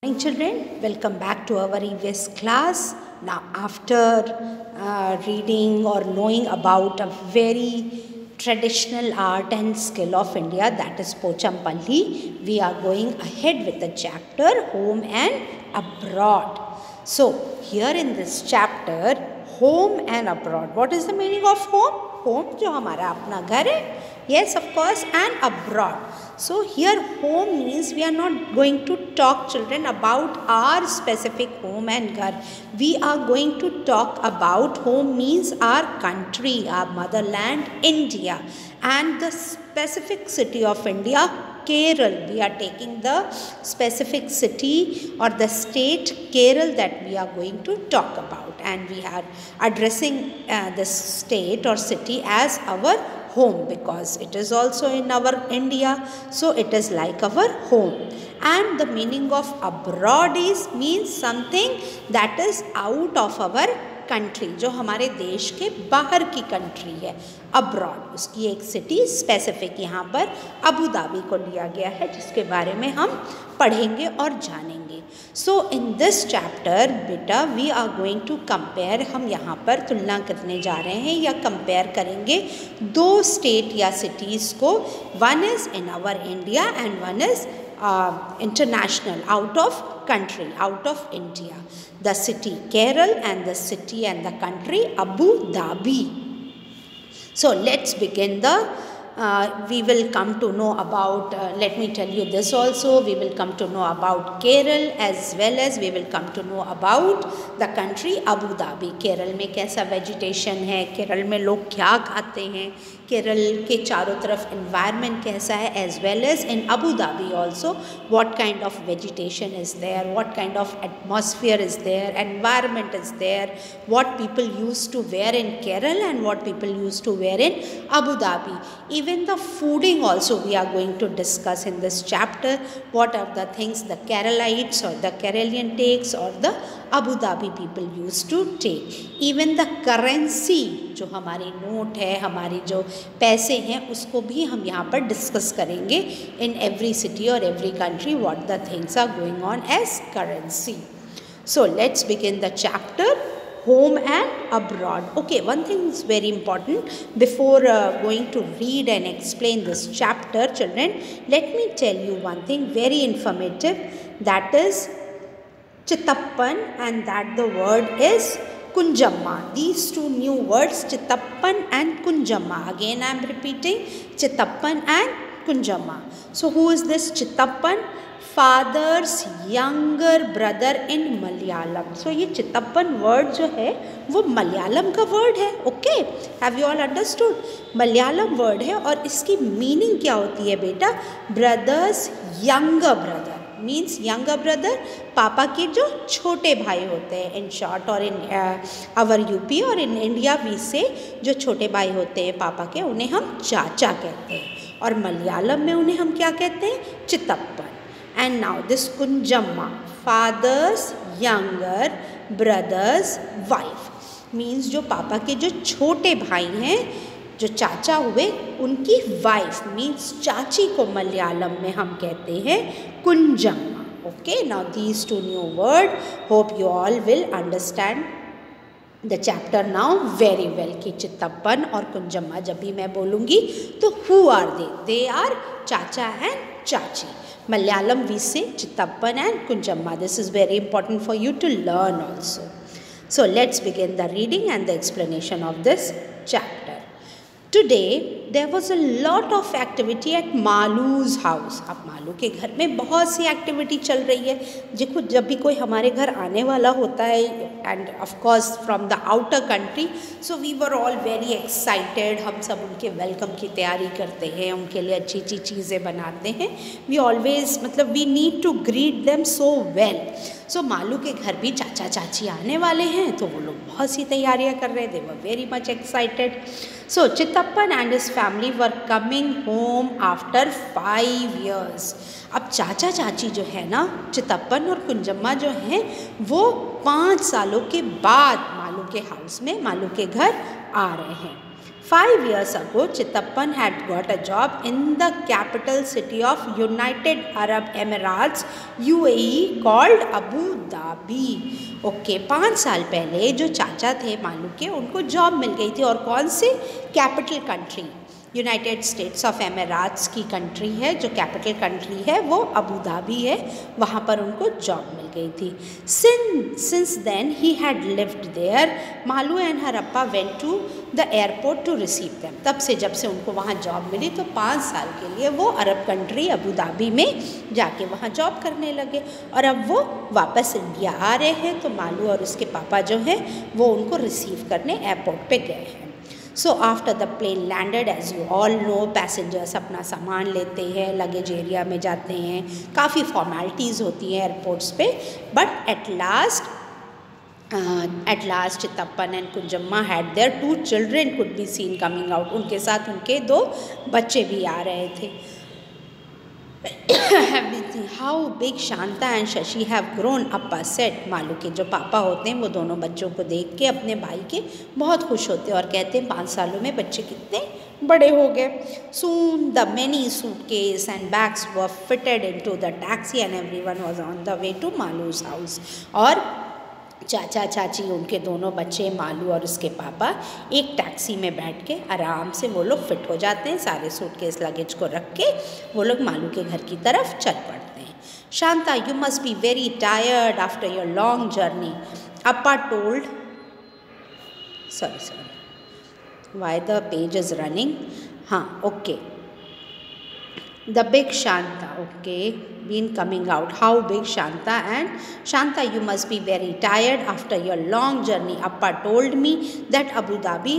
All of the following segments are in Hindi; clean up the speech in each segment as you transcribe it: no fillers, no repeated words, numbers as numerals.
Morning children, welcome back to our EVS class. Now after reading or knowing about a very traditional art and skill of India, that is Pochampalli, we are going ahead with the chapter Home and Abroad. So here in this chapter, Home and Abroad, what is the meaning of home? Home जो हमारा अपना घर है, yes of course, and abroad. So here home means we are not going to talk children about our specific home and ghar. We are going to talk about home means our country, our motherland, India, and the specific city of India, Kerala. We are taking the specific city or the state Kerala that we are going to talk about, and we are addressing this state or city as our home because it is also in our India, so it is like our home. And the meaning of abroad is means something that is out of our country, जो हमारे देश के बाहर की कंट्री है, अब्रॉड. उसकी एक सिटी स्पेसिफिक यहाँ पर अबू धाबी को लिया गया है, जिसके बारे में हम पढ़ेंगे और जानेंगे. सो इन दिस चैप्टर बेटा we are going to compare, हम यहाँ पर तुलना करने जा रहे हैं या कंपेयर करेंगे दो स्टेट या सिटीज़ को. One is in our India and one is international, out of country, out of India. The city Kerala and the city and the country Abu Dhabi. So let's begin we will come to know about, let me tell you this also, we will come to know about Kerala as well as we will come to know about the country Abu Dhabi. Kerala में कैसा वेजिटेशन है, केरल में लोग क्या खाते हैं, केरल के चारों तरफ environment कैसा है, as well as in Abu Dhabi also what kind of vegetation is there, what kind of atmosphere is there, environment is there, what people used to wear in Kerala and what people used to wear in Abu Dhabi. Even the fooding also we are going to discuss in this chapter. What are the things the Keralites or the Keralian takes or the Abu Dhabi people used to take. Even the currency, जो हमारी नोट है, हमारी जो पैसे हैं, उसको भी हम यहाँ पर डिस्कस करेंगे. In every city or every country what the things are going on as currency. So let's begin the chapter Home and Abroad. Okay, one thing is very important before going to read and explain this chapter, children. Let me tell you one thing very informative, that is Chittappan, and that the word is Kunjamma. These two new words, Chittappan and Kunjamma. Again I am repeating, Chittappan and Kunjamma. So who is this Chittappan? Father's younger brother in Malayalam. So ये चित्तप्पन वर्ड जो है वो मलयालम का वर्ड है. Okay, have you all understood? Malayalam word है और इसकी मीनिंग क्या होती है बेटा? Brothers younger brother means younger brother, पापा के जो छोटे भाई होते हैं. इन शॉर्ट, और इन अवर यूपी और इन इंडिया वी से जो छोटे भाई होते हैं पापा के, उन्हें हम चाचा कहते हैं, और मलयालम में उन्हें हम क्या कहते हैं? चित्तप्पन. And now this Kunjamma, father's younger brother's wife, means जो पापा के जो छोटे भाई हैं, जो चाचा हुए, उनकी वाइफ मीन्स चाची को मलयालम में हम कहते हैं Kunjamma. Okay, now these two new words, hope you all will understand the chapter now very well. कि चित्तप्पन और कुंजम्मा जब भी मैं बोलूँगी तो who are they? They are चाचा and चाची. Malayalam we say Chittappan and Kunjamma. This is very important for you to learn also. So let's begin the reading and the explanation of this chapter. Today there was a lot of activity at Malu's house. अब मालू के घर में बहुत सी एक्टिविटी चल रही है. देखो, जब भी कोई हमारे घर आने वाला होता है, and of course from the outer country, so we were all very excited. हम सब उनके वेलकम की तैयारी करते हैं, उनके लिए अच्छी अच्छी चीज़ें बनाते हैं. वी ऑलवेज, मतलब we need to greet them so well. So Malu के घर भी चाचा चाची आने वाले हैं, तो वो लोग बहुत सी तैयारियां कर रहे थे. They were very much excited. So Chittappan and his family were coming home after 5 years. अब चाचा चाची जो है ना, चित्तप्पन और कुंजम्मा जो हैं, वो 5 सालों के बाद मालू के हाउस में, मालू के घर आ रहे हैं. 5 years ago, Chittappan had got a job in the capital city of United Arab Emirates, UAE, called Abu Dhabi. Okay 5 साल पहले जो चाचा थे मालू के, उनको जॉब मिल गई थी, और कौन से? Capital country, united states of emirates की कंट्री है, जो कैपिटल कंट्री है वो अबू धाबी है, वहाँ पर उनको जॉब मिल गई थी. Since then he had lived there. Malu and her appa went to the airport to receive them. तब से, जब से उनको वहाँ जॉब मिली, तो 5 साल के लिए वो अरब कंट्री अबू धाबी में जाके वहाँ जॉब करने लगे, और अब वो वापस इंडिया आ रहे हैं. तो मालू और उसके पापा जो हैं वो उनको रिसीव करने एयरपोर्ट पे गए हैं. So after the plane landed, as you all know, passengers अपना सामान लेते हैं, लगेज एरिया में जाते हैं, काफ़ी फॉर्मेलिटीज़ होती हैं एयरपोर्ट्स पे. But at last Chittappan and Kunjamma had their 2 children could be seen coming out. उनके साथ उनके 2 बच्चे भी आ रहे थे. How big Shanta and Shashi have grown, Appa said. Malu के जो पापा होते हैं वो दोनों बच्चों को देख के, अपने भाई के, बहुत खुश होते हैं और कहते हैं 5 सालों में बच्चे कितने बड़े हो गए. Soon the many suitcase and bags were fitted into the taxi and everyone was on the way to Malu's house. और चाचा चाची, उनके दोनों बच्चे, मालू और उसके पापा, एक टैक्सी में बैठ के आराम से वो लोग फिट हो जाते हैं. सारे सूटकेस लगेज को रख के वो लोग मालू के घर की तरफ चल पड़ते हैं. Shanta, you must be very tired after your long journey, Appa told. Sorry, why the page is running. हाँ, okay. The big Shanta, okay, been coming out. How big Shanta? And Shanta, you must be very tired after your long journey. Appa told me that Abu Dhabi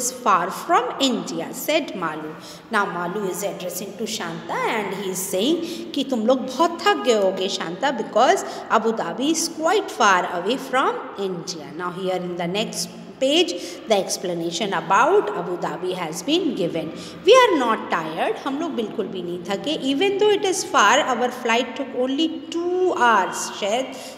is far from India, said Malu. Now Malu is addressing to Shanta and he is saying कि तुम लोग बहुत थक गए होगे Shanta, because Abu Dhabi is quite far away from India. Now here in the next page the explanation about Abu Dhabi has been given. We are not tired, हम लोग बिल्कुल भी नहीं थके. Even though it is far, our flight took only 2 hours,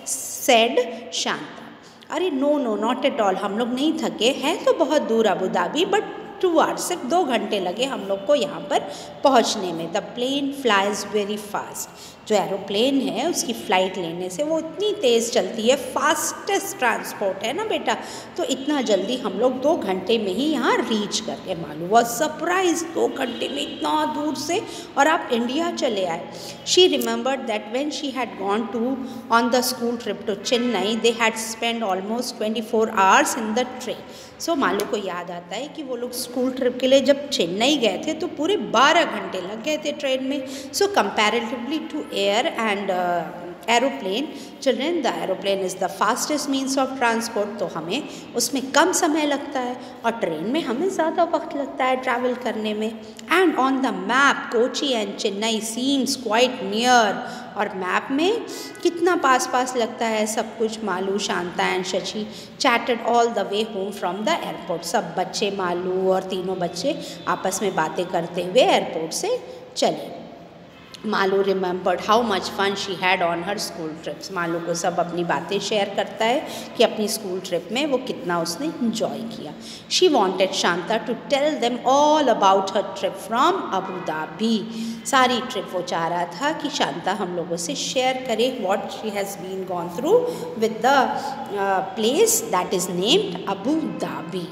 said Shanta. अरे नो, नॉट एट ऑल, हम लोग नहीं थके हैं. तो बहुत दूर अबू धाबी, बट 2 hours, सिर्फ 2 घंटे लगे हम लोग को यहाँ पर पहुँचने में. The plane flies very fast. जो एरोप्लेन है उसकी फ़्लाइट लेने से वो इतनी तेज़ चलती है, फास्टेस्ट ट्रांसपोर्ट है ना बेटा, तो इतना जल्दी हम लोग 2 घंटे में ही यहाँ रीच कर गए. मालूम वॉज सरप्राइज, 2 घंटे में इतना दूर से, और आप इंडिया चले आए. She remembered that when she had gone to on the school trip to Chennai, they had spend almost 24 hours in the train. So Malu को याद आता है कि वो लोग स्कूल ट्रिप के लिए जब चेन्नई गए थे तो पूरे 12 घंटे लग गए थे ट्रेन में. So comparatively to air and aeroplane, children, the aeroplane is the fastest means of transport. तो हमें उसमें कम समय लगता है और ट्रेन में हमें ज़्यादा वक्त लगता है ट्रैवल करने में. And on the map Kochi and Chennai seems quite near. और मैप में कितना पास पास लगता है सब कुछ. Malu, Shanta and Shashi chatted all the way home from the airport. सब बच्चे, मालू और तीनों बच्चे आपस में बातें करते हुए एयरपोर्ट से चले. Malu remembered how much fun she had on her school trips. Malu को सब अपनी बातें शेयर करता है कि अपनी स्कूल ट्रिप में वो कितना उसने इंजॉय किया. She wanted Shanta to tell them all about her trip from Abu Dhabi. सारी ट्रिप वो चाह रहा था कि शांता हम लोगों से शेयर करे what she has been gone through with the place that is named Abu Dhabi.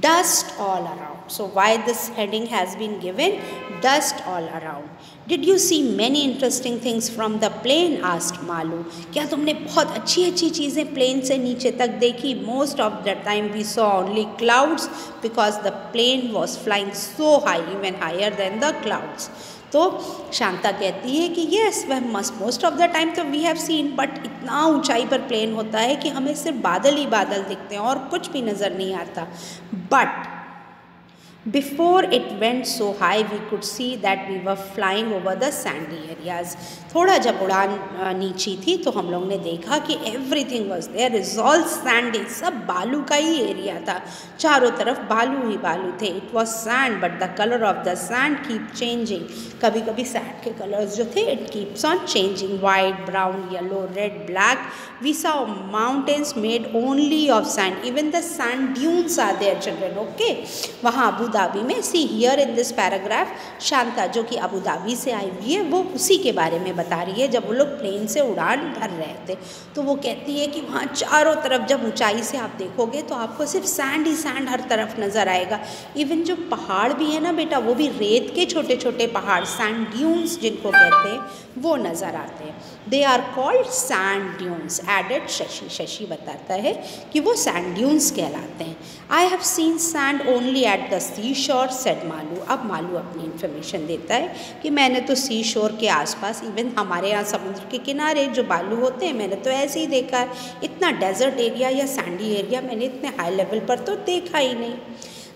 Dust all around. So why this heading has been given? Dust all around. Did you see many interesting things from the plane? Asked Malu. क्या तुमने बहुत अच्छी अच्छी चीज़ें प्लेन से नीचे तक देखी? Most of the time we saw only clouds because the plane was flying so high, even higher than the clouds. तो शांता कहती है कि येस, वह मोस्ट ऑफ द टाइम तो वी हैव सीन, बट इतना ऊंचाई पर प्लेन होता है कि हमें सिर्फ बादल ही बादल दिखते हैं और कुछ भी नज़र नहीं आता. But Before it went so high, we could see that we were flying over the sandy areas. थोड़ा जब उड़ान नीची थी तो हम लोग ने देखा कि everything was there is all sandy, सब बालू का ही एरिया था, चारों तरफ बालू ही बालू थे. It was sand, but the color of the sand keep changing. कभी कभी sand के colors जो थे it keeps on changing, white, brown, yellow, red, black. We saw mountains made only of sand. Even the sand dunes are there, children. Okay, वहाँ अबू धाबी में. See here in this paragraph, Shanta जो कि अबू धाबी से आई हुई है वो उसी के बारे में बता रही है. जब वो लोग प्लेन से उड़ान भर रहे थे तो वो कहती है कि वहाँ चारों तरफ जब ऊंचाई से आप देखोगे तो आपको सिर्फ सैंड ही सैंड हर तरफ नज़र आएगा. इवन जो पहाड़ भी है ना बेटा, वो भी रेत के छोटे छोटे पहाड़, सैंड ड्यून्स जिनको कहते हैं, वो नज़र आते हैं. They are called sand dunes, added Shashi. Shashi बताता है कि वो सैंड ड्यून्स कहलाते हैं. I have seen sand only at the sea shore, said Malu. अब मालू अपनी इन्फॉर्मेशन देता है कि मैंने तो सी शोर के आसपास, इवन हमारे यहाँ समुद्र के किनारे जो बालू होते हैं, मैंने तो ऐसे ही देखा है. इतना डेजर्ट एरिया या सैंडी एरिया मैंने इतने हाई लेवल पर तो देखा ही नहीं.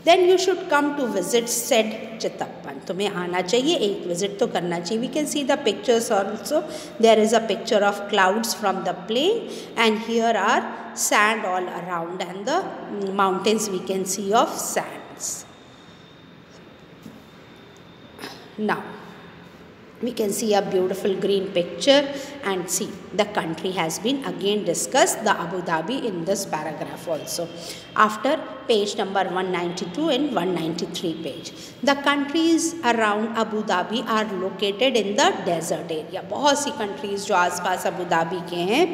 Then you should come to visit, said Chitappan. तुम्हें आना चाहिए, एक विजिट तो करना चाहिए. We can see the pictures also. There is a picture of clouds from the plane and here are sand all around and the mountains we can see of sands. Now we can see a beautiful green picture and see the country has been again discussed, the Abu Dhabi, in this paragraph also. After page number 192 and 193 page, the countries around Abu Dhabi are located in the desert area. बहुत सी countries जो आसपास अबू धाबी के हैं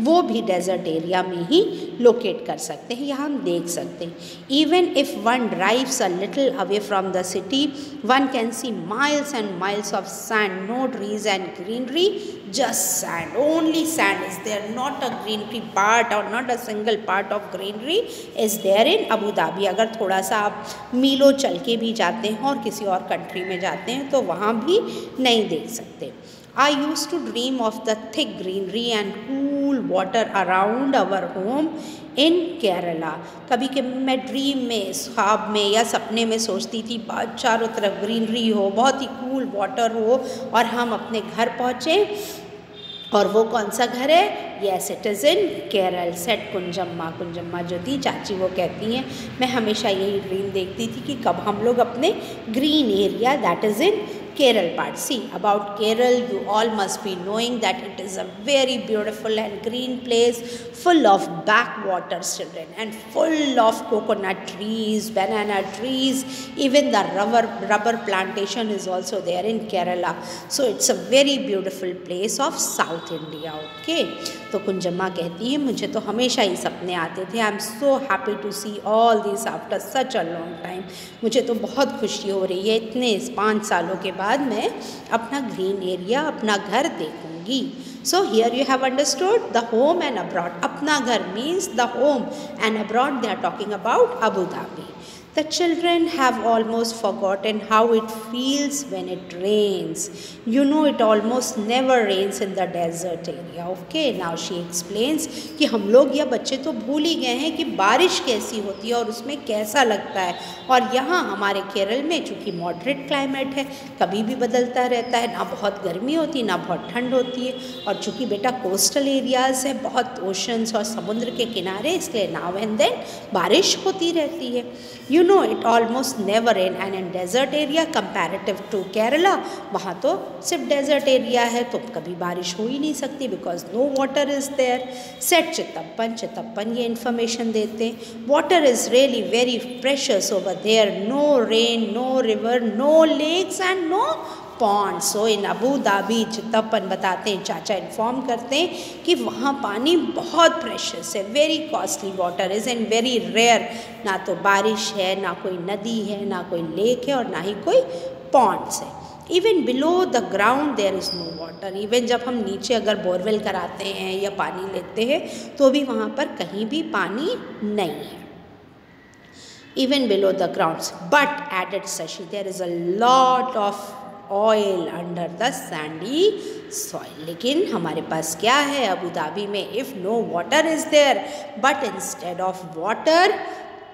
वो भी desert area में ही locate कर सकते हैं. यहाँ हम देख सकते हैं. Even if one drives a little away from the city, one can see miles and miles of sand, no trees and greenery, just sand. Only sand is there, not a greenery part or not a single part of greenery is there in Abu Dhabi. अगर थोड़ा सा आप मीलों चल के भी जाते हैं और किसी और कंट्री में जाते हैं तो वहाँ भी नहीं देख सकते. I used to dream of the thick greenery and cool water around our home in Kerala. कभी कि मैं ड्रीम में, ख्वाब में या सपने में सोचती थी चारों तरफ ग्रीनरी हो, बहुत ही कूल वाटर हो और हम अपने घर पहुँचे. और वो कौन सा घर है? Yes, it is in Kerala, set Kunjamma. Kunjamma जो थी चाची वो कहती हैं मैं हमेशा यही ड्रीम देखती थी कि कब हम लोग अपने green area, that is in Kerala part. See, about Kerala, you all must be knowing that it is a very beautiful and green place full of backwaters, children, and full of coconut trees, banana trees. Even the rubber plantation is also there in Kerala. So it's a very beautiful place of South India. Okay, तो कुंजम्मा कहती है मुझे तो हमेशा ही सपने आते थे. I am so happy to see all this after such a long time. मुझे तो बहुत खुशी हो रही है इतने 5 सालों के बाद मैं अपना ग्रीन एरिया, अपना घर देखूंगी. So here you have understood the home and abroad. अपना घर means the home and abroad they are talking about Abu Dhabi. The children have almost forgotten how it feels when it rains. You know it almost never rains in the desert area. Okay, now she explains कि हम लोग या बच्चे तो भूल ही गए हैं कि बारिश कैसी होती है और उसमें कैसा लगता है. और यहाँ हमारे केरल में चूँकि मॉडरेट क्लाइमेट है, कभी भी बदलता रहता है, ना बहुत गर्मी होती है ना बहुत ठंड होती है. और चूँकि बेटा कोस्टल एरियाज़ है, बहुत ओशंस और समुद्र के किनारे, इसलिए नाउ एंड देन बारिश होती रहती है. You know it almost never rain, and in desert area comparative to Kerala, वहाँ तो सिर्फ desert area है तो कभी बारिश हो ही नहीं सकती because no water is there. Said chittappan. Chittappan ये information देते हैं. Water is really very precious over there. No rain, no river, no lakes and no pond. So in Abu Dhabi Chitappan बताते हैं, चाचा इन्फॉर्म करते हैं कि वहाँ पानी बहुत प्रेशियस है, very costly water is and very rare. ना तो बारिश है, ना कोई नदी है, ना कोई लेक है और ना ही कोई पॉन्ड्स है. Even below the ground there is no water. Even जब हम नीचे अगर बोरवेल कराते हैं या पानी लेते हैं तो भी वहाँ पर कहीं भी पानी नहीं है. Even below the grounds, but added Shashi, there is a lot of oil under the sandy soil. लेकिन हमारे पास क्या है अबू धाबी में? If no water is there, but instead of water,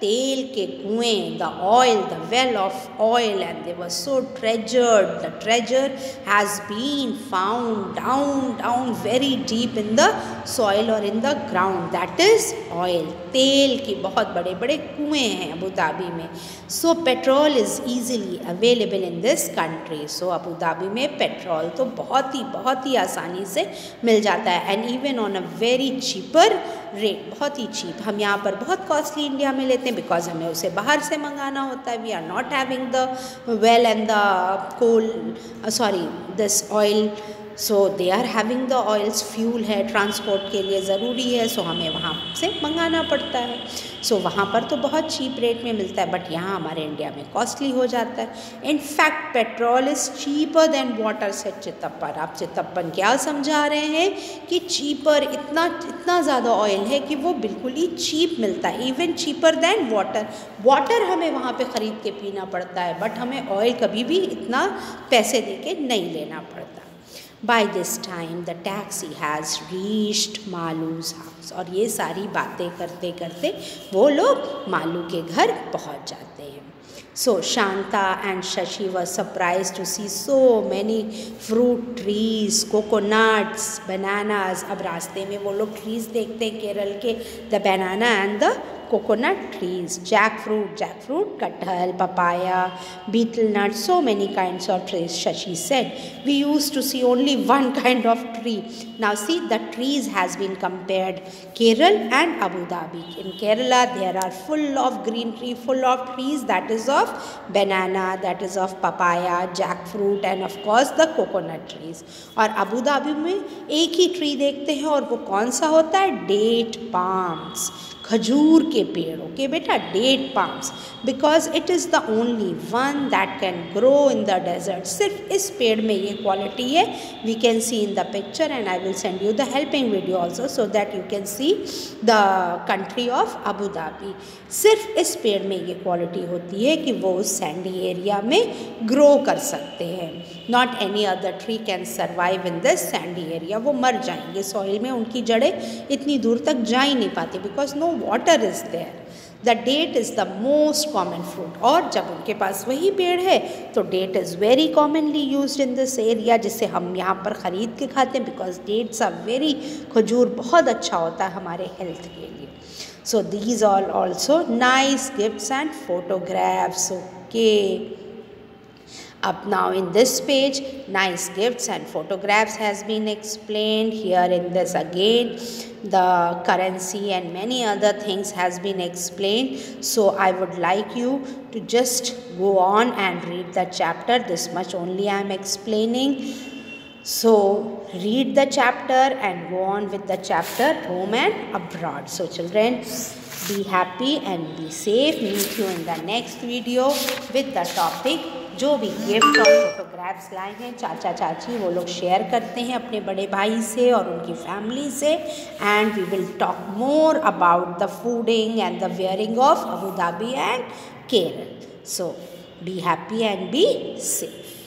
तेल के कुएं, the oil, the well of oil, and they were so treasured. The treasure has been found down very deep in the soil और in the ground. That is oil. तेल के बहुत बड़े बड़े कुएं हैं अबू धाबी में. So petrol is easily available in this country. So Abu Dhabi में पेट्रोल तो बहुत ही आसानी से मिल जाता है. And even on a very cheaper rate, बहुत ही चीप. हम यहाँ पर बहुत कॉस्टली इंडिया में लेते हैं बिकॉज हमें उसे बाहर से मंगाना होता है. We are not having the well and the coal, sorry this oil. So they are having the oils. Fuel है, ट्रांसपोर्ट के लिए ज़रूरी है, सो हमें वहाँ से मंगाना पड़ता है. सो वहाँ पर तो बहुत चीप रेट में मिलता है, बट यहाँ हमारे इंडिया में कॉस्टली हो जाता है. In fact petrol is cheaper than water, said Chittappan. आप चित्तप्पन क्या समझा रहे हैं कि चीपर, इतना ज़्यादा ऑयल है कि वो बिल्कुल ही चीप मिलता है. Even cheaper than water. Water हमें वहाँ पे ख़रीद के पीना पड़ता है, बट हमें ऑयल कभी भी इतना पैसे दे के नहीं लेना पड़ता. By this time the taxi has reached मालू's house. और ये सारी बातें करते करते वो लोग मालू के घर पहुंच जाते हैं. So Shanta and Shashi were surprised to see so many fruit trees, coconuts, bananas. अब रास्ते में वो लोग trees देखते हैं केरल के, the banana and the coconut trees, jackfruit, kathal, papaya, betel nut, so many kinds of trees. Shashi said, we used to see only one kind of tree. Now see, the trees has been compared Kerala and Abu Dhabi. In Kerala there are full of greenery, full of trees, that is of banana, that is of papaya, jackfruit, and of course the coconut trees. और अबू धाबी में एक ही ट्री देखते हैं, और वो कौन सा होता है? डेट पाम्स, खजूर के पेड़. ओके बेटा, date palms, because it is the only one that can grow in the desert. सिर्फ इस पेड़ में ये क्वालिटी है. We can see in the picture and I will send you the helping video also so that you can see the country of Abu Dhabi. सिर्फ इस पेड़ में ये क्वालिटी होती है कि वो उस सैंडी एरिया में ग्रो कर सकते हैं. Not any other tree can survive in this Sandy area. वो मर जाएंगे सॉइल में, उनकी जड़ें इतनी दूर तक जा ही नहीं पाती because no water is there. The date is the most common fruit. और जब उनके पास वही पेड़ है तो date is very commonly used in this area, जिसे हम यहाँ पर ख़रीद के खाते हैं बिकॉज डेट्स आर वेरी, खजूर बहुत अच्छा होता है हमारे हेल्थ के लिए. So these all also nice gifts and photographs. Okay, up now in this page nice gifts and photographs has been explained. Here in this again the currency and many other things has been explained. So I would like you to just go on and read the chapter. This much only I am explaining. So read the chapter and go on with the chapter home and abroad. So children, be happy and be safe. Meet you in the next video with the topic. जो भी गिफ्ट और फोटोग्राफ्स लाए हैं चाचा चाची, वो लोग शेयर करते हैं अपने बड़े भाई से और उनकी फैमिली से. And we will talk more about the fooding and the wearing of Abu Dhabi and Kerala. So be happy and be safe.